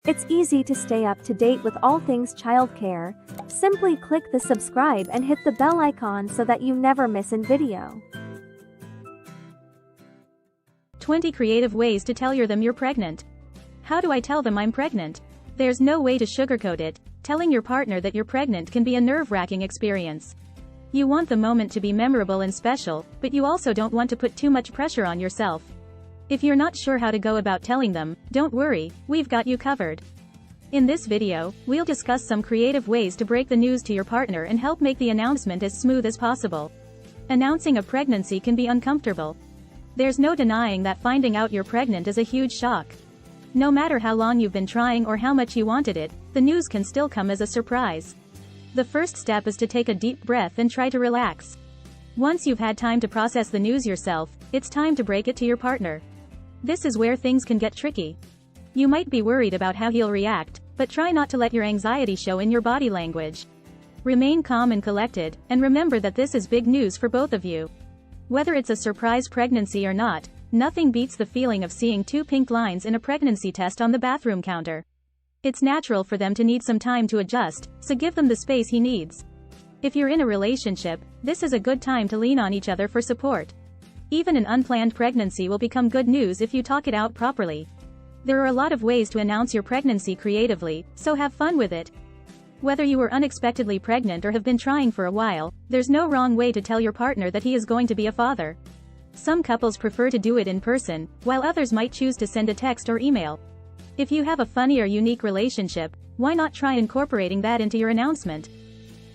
It's easy to stay up to date with all things childcare. Simply click the subscribe and hit the bell icon so that you never miss a video. 20 creative ways to tell them you're pregnant. How do I tell them I'm pregnant? There's no way to sugarcoat it. Telling your partner that you're pregnant can be a nerve-wracking experience. You want the moment to be memorable and special, but you also don't want to put too much pressure on yourself. If you're not sure how to go about telling them, don't worry, we've got you covered. In this video, we'll discuss some creative ways to break the news to your partner and help make the announcement as smooth as possible. Announcing a pregnancy can be uncomfortable. There's no denying that finding out you're pregnant is a huge shock. No matter how long you've been trying or how much you wanted it, the news can still come as a surprise. The first step is to take a deep breath and try to relax. Once you've had time to process the news yourself, it's time to break it to your partner. This is where things can get tricky. You might be worried about how he'll react, but try not to let your anxiety show in your body language. Remain calm and collected, and remember that this is big news for both of you. Whether it's a surprise pregnancy or not, nothing beats the feeling of seeing 2 pink lines in a pregnancy test on the bathroom counter. It's natural for them to need some time to adjust, so give them the space he needs. If you're in a relationship, this is a good time to lean on each other for support. Even an unplanned pregnancy will become good news if you talk it out properly. There are a lot of ways to announce your pregnancy creatively, so have fun with it. Whether you were unexpectedly pregnant or have been trying for a while, there's no wrong way to tell your partner that he is going to be a father. Some couples prefer to do it in person, while others might choose to send a text or email. If you have a funny or unique relationship, why not try incorporating that into your announcement?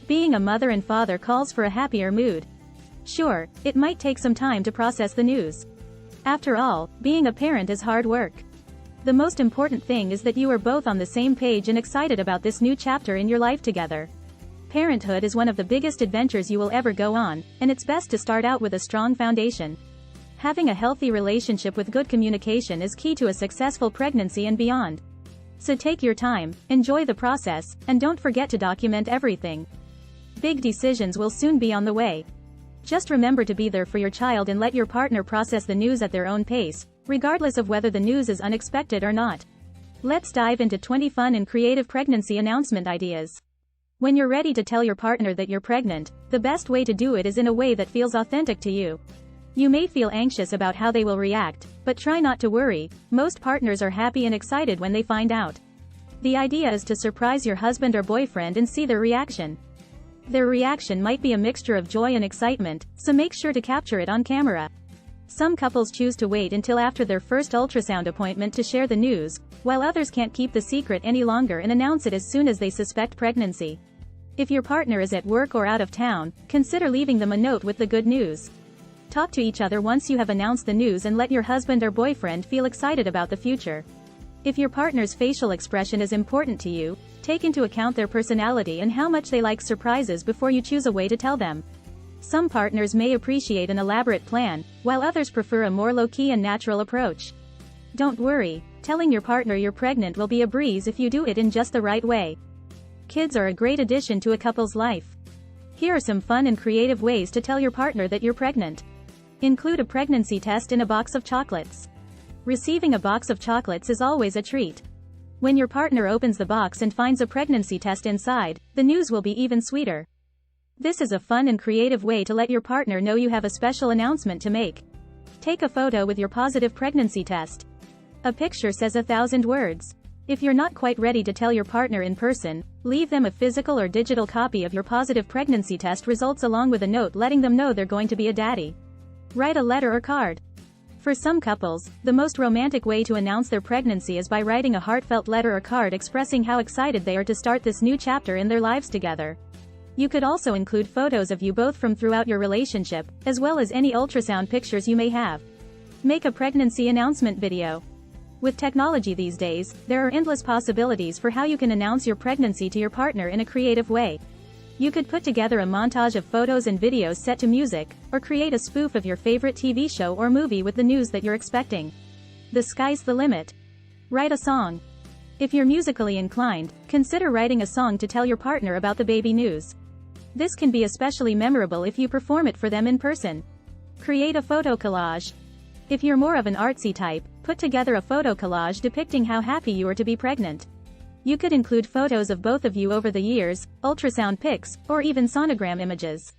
Being a mother and father calls for a happier mood. Sure, it might take some time to process the news. After all, being a parent is hard work. The most important thing is that you are both on the same page and excited about this new chapter in your life together. Parenthood is one of the biggest adventures you will ever go on, and it's best to start out with a strong foundation. Having a healthy relationship with good communication is key to a successful pregnancy and beyond. So take your time, enjoy the process, and don't forget to document everything. Big decisions will soon be on the way. Just remember to be there for your child and let your partner process the news at their own pace, regardless of whether the news is unexpected or not. Let's dive into 20 fun and creative pregnancy announcement ideas. When you're ready to tell your partner that you're pregnant, the best way to do it is in a way that feels authentic to you. You may feel anxious about how they will react, but try not to worry. Most partners are happy and excited when they find out. The idea is to surprise your husband or boyfriend and see their reaction. Their reaction might be a mixture of joy and excitement, so make sure to capture it on camera. Some couples choose to wait until after their first ultrasound appointment to share the news, while others can't keep the secret any longer and announce it as soon as they suspect pregnancy. If your partner is at work or out of town, consider leaving them a note with the good news. Talk to each other once you have announced the news and let your husband or boyfriend feel excited about the future. If your partner's facial expression is important to you, take into account their personality and how much they like surprises before you choose a way to tell them. Some partners may appreciate an elaborate plan, while others prefer a more low-key and natural approach. Don't worry, telling your partner you're pregnant will be a breeze if you do it in just the right way. Kids are a great addition to a couple's life. Here are some fun and creative ways to tell your partner that you're pregnant. Include a pregnancy test in a box of chocolates. Receiving a box of chocolates is always a treat. When your partner opens the box and finds a pregnancy test inside, the news will be even sweeter. This is a fun and creative way to let your partner know you have a special announcement to make. Take a photo with your positive pregnancy test. A picture says 1,000 words. If you're not quite ready to tell your partner in person, leave them a physical or digital copy of your positive pregnancy test results along with a note letting them know they're going to be a daddy. Write a letter or card. For some couples, the most romantic way to announce their pregnancy is by writing a heartfelt letter or card expressing how excited they are to start this new chapter in their lives together. You could also include photos of you both from throughout your relationship, as well as any ultrasound pictures you may have. Make a pregnancy announcement video. With technology these days, there are endless possibilities for how you can announce your pregnancy to your partner in a creative way. You could put together a montage of photos and videos set to music, or create a spoof of your favorite TV show or movie with the news that you're expecting. The sky's the limit. Write a song. If you're musically inclined, consider writing a song to tell your partner about the baby news. This can be especially memorable if you perform it for them in person. Create a photo collage. If you're more of an artsy type, put together a photo collage depicting how happy you are to be pregnant. You could include photos of both of you over the years, ultrasound pics, or even sonogram images.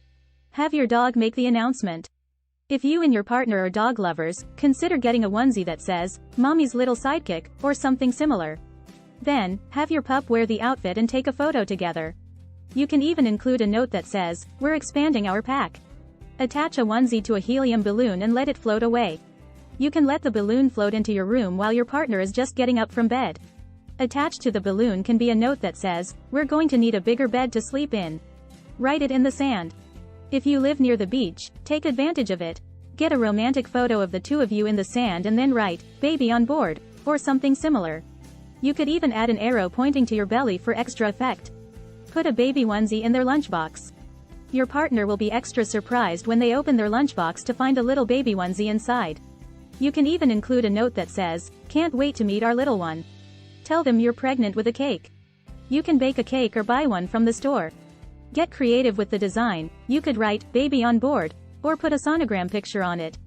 Have your dog make the announcement. If you and your partner are dog lovers, consider getting a onesie that says, "Mommy's little sidekick," or something similar. Then, have your pup wear the outfit and take a photo together. You can even include a note that says, "We're expanding our pack." Attach a onesie to a helium balloon and let it float away. You can let the balloon float into your room while your partner is just getting up from bed. Attached to the balloon can be a note that says, "We're going to need a bigger bed to sleep in." Write it in the sand. If you live near the beach, take advantage of it. Get a romantic photo of the two of you in the sand and then write, "Baby on board," or something similar. You could even add an arrow pointing to your belly for extra effect. Put a baby onesie in their lunchbox. Your partner will be extra surprised when they open their lunchbox to find a little baby onesie inside. You can even include a note that says, "Can't wait to meet our little one." Tell them you're pregnant with a cake. You can bake a cake or buy one from the store. Get creative with the design. You could write, "Baby on board," or put a sonogram picture on it.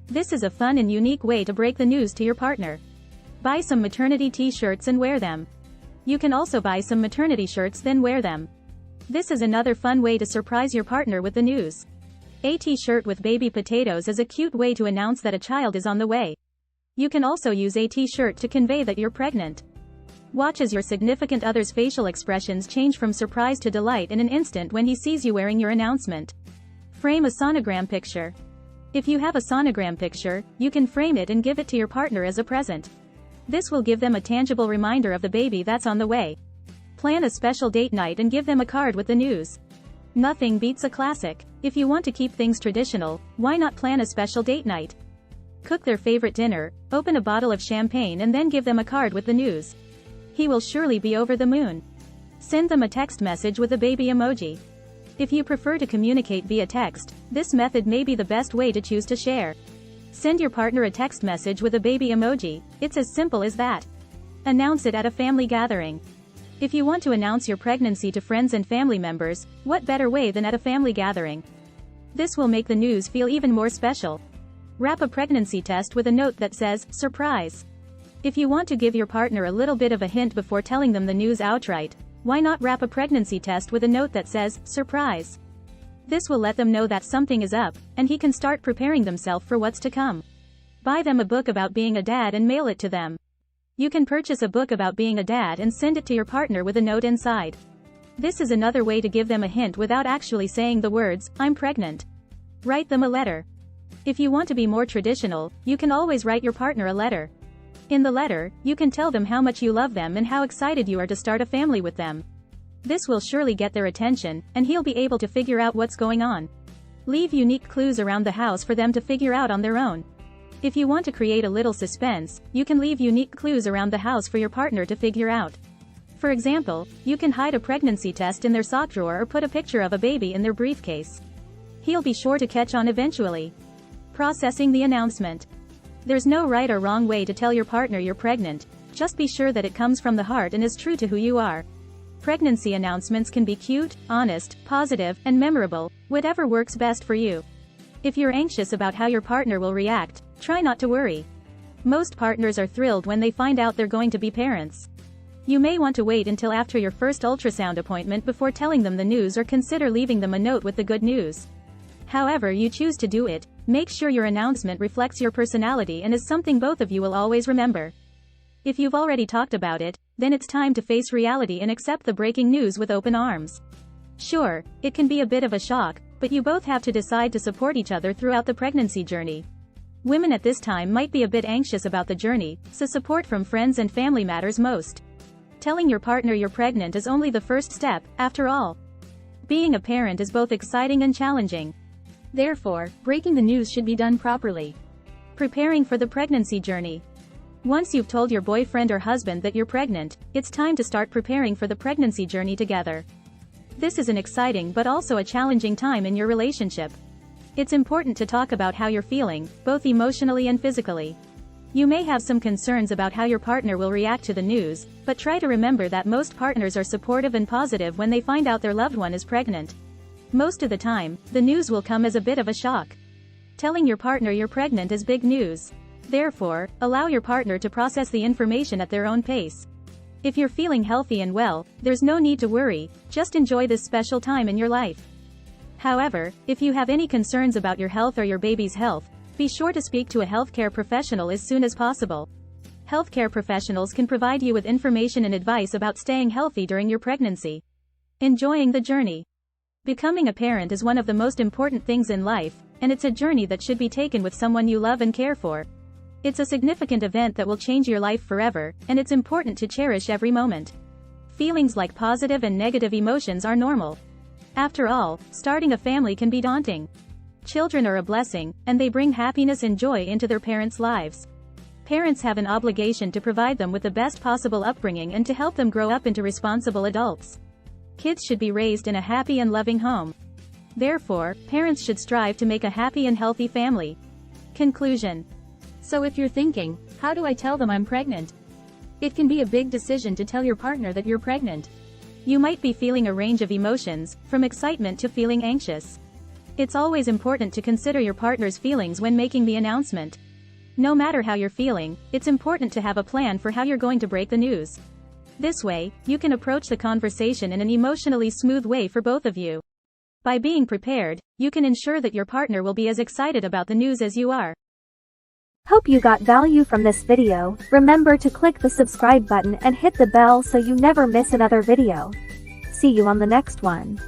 This is a fun and unique way to break the news to your partner. Buy some maternity t-shirts and wear them. You can also buy some maternity shirts then wear them. This is another fun way to surprise your partner with the news. A t-shirt with baby potatoes is a cute way to announce that a child is on the way. You can also use a t-shirt to convey that you're pregnant. Watch as your significant other's facial expressions change from surprise to delight in an instant when he sees you wearing your announcement. Frame a sonogram picture. If you have a sonogram picture, you can frame it and give it to your partner as a present. This will give them a tangible reminder of the baby that's on the way. Plan a special date night and give them a card with the news. Nothing beats a classic. If you want to keep things traditional, why not plan a special date night? Cook their favorite dinner, open a bottle of champagne and then give them a card with the news. He will surely be over the moon. Send them a text message with a baby emoji. If you prefer to communicate via text, this method may be the best way to choose to share. Send your partner a text message with a baby emoji. It's as simple as that. Announce it at a family gathering. If you want to announce your pregnancy to friends and family members, what better way than at a family gathering? This will make the news feel even more special. Wrap a pregnancy test with a note that says, "Surprise." If you want to give your partner a little bit of a hint before telling them the news outright, why not wrap a pregnancy test with a note that says, "Surprise"? This will let them know that something is up, and he can start preparing themselves for what's to come. Buy them a book about being a dad and mail it to them. You can purchase a book about being a dad and send it to your partner with a note inside. This is another way to give them a hint without actually saying the words, "I'm pregnant." Write them a letter. If you want to be more traditional, you can always write your partner a letter. In the letter, you can tell them how much you love them and how excited you are to start a family with them. This will surely get their attention, and he'll be able to figure out what's going on. Leave unique clues around the house for them to figure out on their own. If you want to create a little suspense, you can leave unique clues around the house for your partner to figure out. For example, you can hide a pregnancy test in their sock drawer or put a picture of a baby in their briefcase. He'll be sure to catch on eventually. Processing the announcement. There's no right or wrong way to tell your partner you're pregnant, just be sure that it comes from the heart and is true to who you are. Pregnancy announcements can be cute, honest, positive, and memorable, whatever works best for you. If you're anxious about how your partner will react, try not to worry. Most partners are thrilled when they find out they're going to be parents. You may want to wait until after your first ultrasound appointment before telling them the news or consider leaving them a note with the good news. However you choose to do it, make sure your announcement reflects your personality and is something both of you will always remember. If you've already talked about it, then it's time to face reality and accept the breaking news with open arms. Sure, it can be a bit of a shock, but you both have to decide to support each other throughout the pregnancy journey. Women at this time might be a bit anxious about the journey, so support from friends and family matters most. Telling your partner you're pregnant is only the first step, after all. Being a parent is both exciting and challenging. Therefore, breaking the news should be done properly. Preparing for the pregnancy journey. Once you've told your boyfriend or husband that you're pregnant, it's time to start preparing for the pregnancy journey together. This is an exciting but also a challenging time in your relationship. It's important to talk about how you're feeling, both emotionally and physically. You may have some concerns about how your partner will react to the news, but try to remember that most partners are supportive and positive when they find out their loved one is pregnant. Most of the time, the news will come as a bit of a shock. Telling your partner you're pregnant is big news. Therefore, allow your partner to process the information at their own pace. If you're feeling healthy and well, there's no need to worry, just enjoy this special time in your life. However, if you have any concerns about your health or your baby's health, be sure to speak to a healthcare professional as soon as possible. Healthcare professionals can provide you with information and advice about staying healthy during your pregnancy. Enjoying the journey. Becoming a parent is one of the most important things in life, and it's a journey that should be taken with someone you love and care for. It's a significant event that will change your life forever, and it's important to cherish every moment. Feelings like positive and negative emotions are normal. After all, starting a family can be daunting. Children are a blessing, and they bring happiness and joy into their parents' lives. Parents have an obligation to provide them with the best possible upbringing and to help them grow up into responsible adults. Kids should be raised in a happy and loving home. Therefore, parents should strive to make a happy and healthy family. Conclusion. So if you're thinking, how do I tell them I'm pregnant? It can be a big decision to tell your partner that you're pregnant. You might be feeling a range of emotions, from excitement to feeling anxious. It's always important to consider your partner's feelings when making the announcement. No matter how you're feeling, it's important to have a plan for how you're going to break the news. This way, you can approach the conversation in an emotionally smooth way for both of you. By being prepared, you can ensure that your partner will be as excited about the news as you are. Hope you got value from this video. Remember to click the subscribe button and hit the bell so you never miss another video. See you on the next one.